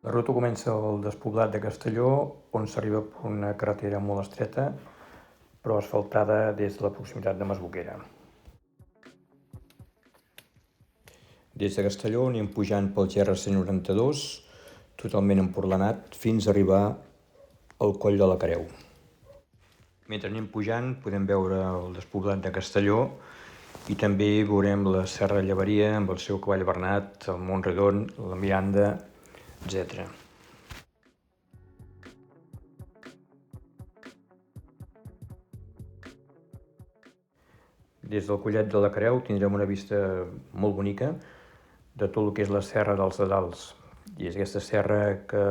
La ruta comença al despoblat de Castelló, on s'arriba per una carretera molt estreta, però asfaltada des de la proximitat de Masboquera. Des de Castelló anem pujant pel GR192, totalment empordanat, fins a arribar al Coll de la Creu. Mentre anem pujant podem veure el despoblat de Castelló i també veurem la Serra de Llevaria amb el seu cavall Bernat, el Mont Redon, la Miranda, etc. Des del Collet de la Creu tindrem una vista molt bonica de tot el que és la Serra dels Sedals. I és aquesta serra que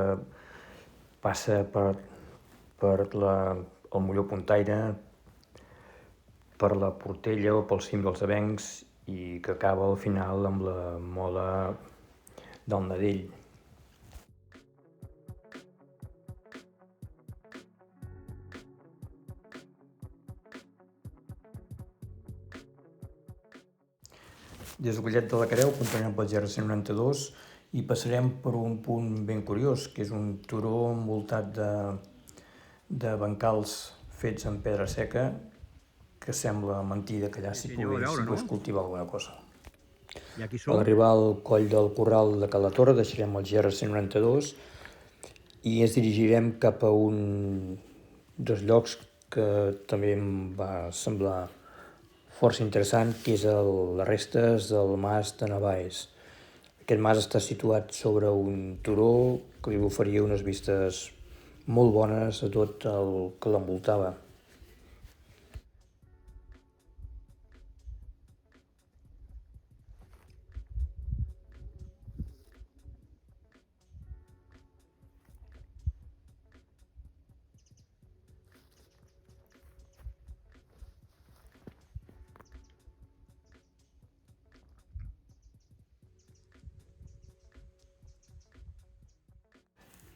passa per el Molló Puntaire, per la Portella o pel cim dels Avencs i que acaba al final amb la Mola del Nadell. Des del Collet de la Creu continuarem pel GR192 i passarem per un punt ben curiós, que és un turó envoltat de bancals fets en pedra seca, que sembla mentida que allà s'hi pogués cultivar alguna cosa. A l'arribar al coll del Corral de Cala Torre deixarem el GR192 i ens dirigirem cap a un dels llocs que també em va semblar força interessant, que és les restes del Mas de Navaes. Aquest mas està situat sobre un turó que li oferia unes vistes molt bones a tot el que l'envoltava.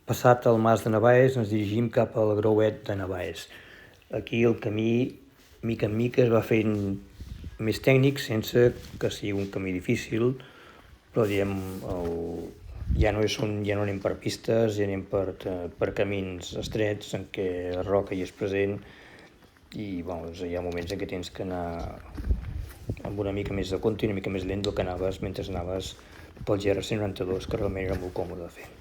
Passat el Mas de Navaes ens dirigim cap al Grauet de Navaes. Aquí el camí, mica en mica, es va fent més tècnic sense que sigui un camí difícil, però diguem, ja no anem per pistes, ja anem per camins estrets en què la roca hi és present i doncs, hi ha moments en què tens que anar amb una mica més de compte i una mica més lent del que anaves mentre anaves pel GR192, que realment era molt còmode de fer.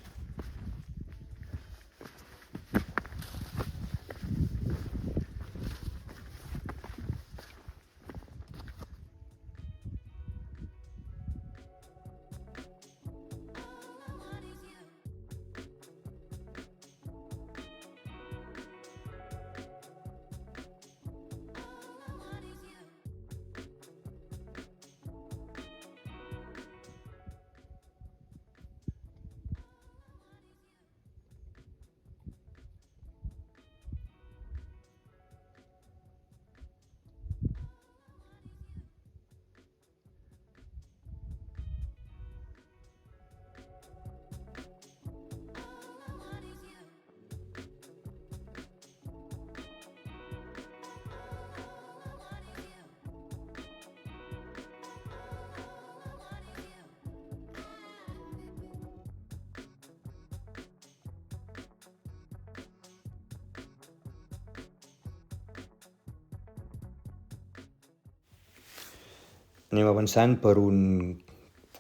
Anem avançant per un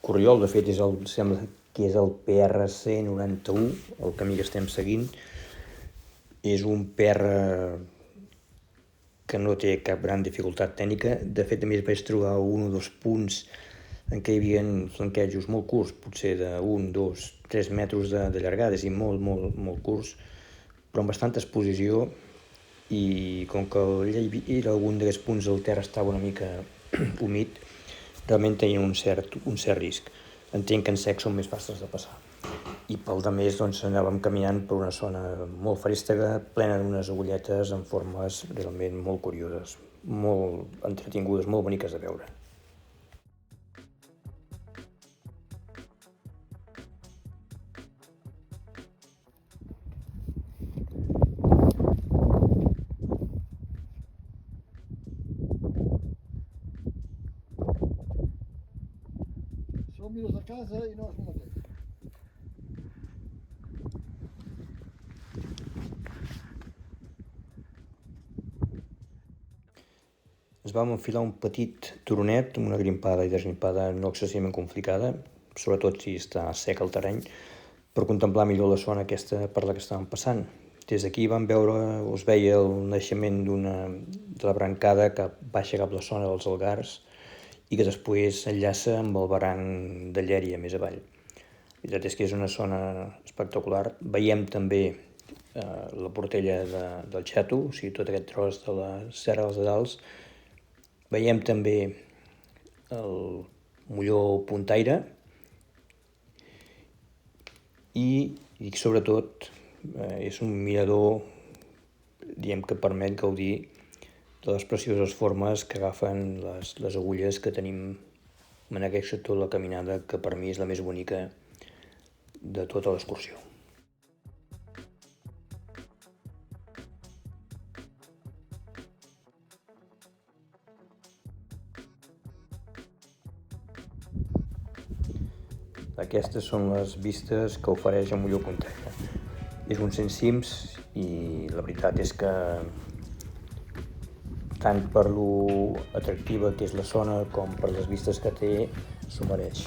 corriol, de fet sembla que és el PRC 91, el camí que estem seguint. És un PR que no té cap gran dificultat tècnica. De fet, a més vaig trobar un o dos punts en què hi havia flanquejos molt curts, potser de 1, 2, 3 metres de llargada, és a dir, molt curts, però amb bastanta exposició, i com que allà algun d'aquests punts el terra estava una mica humit, realment tenien un cert risc. Entenc que en sec són més fàcils de passar. I pel de més doncs, anàvem caminant per una zona molt feréstega, plena d'unes agulletes en formes realment molt curioses, molt entretingudes, molt boniques de veure. Mires a casa i no és el mateix. vam enfilar un petit turonet amb una grimpada i desgrimpada no excessivament complicada, sobretot si està sec el terreny, per contemplar millor la zona aquesta per la que estàvem passant. Des d'aquí us veia el naixement de la brancada que baixa cap a la zona dels Algars i que després enllaça amb el barranc de Llèria més avall. La veritat és que és una zona espectacular. Veiem també la Portella del Xato, o sigui, tot aquest tros de la Serra dels Adals. Veiem també el Molló Puntaire i sobretot és un mirador que permet gaudir de les precioses formes que agafen les agulles que tenim en aquest sector de la caminada, que per mi és la més bonica de tota l'excursió. Aquestes són les vistes que ofereix el Molló Puntaire. És un 100 cims i la veritat és que tant per lo atractiva que és la zona com per les vistes que té, s'ho mereix.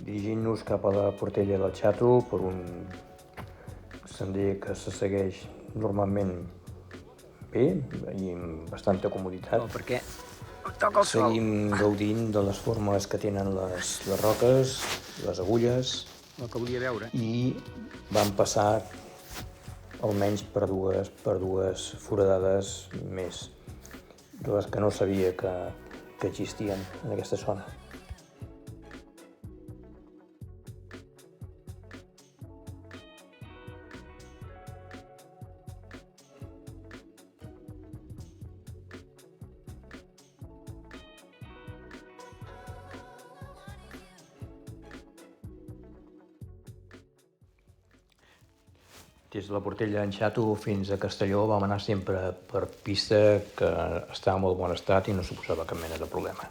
Dirigint-nos cap a la Portella del Xato per un sender que se segueix normalment bé i amb bastanta comoditat. Perquè toca el sol. Seguim gaudint de les formes que tenen les roques, les agulles, El que volia veure. i vam passar almenys per dues foradades més, de les que no sabia que existien en aquesta zona. Des de la Portella d'en Xato fins a Castelló vam anar sempre per pista que estava en molt bon estat i no suposava cap mena de problema.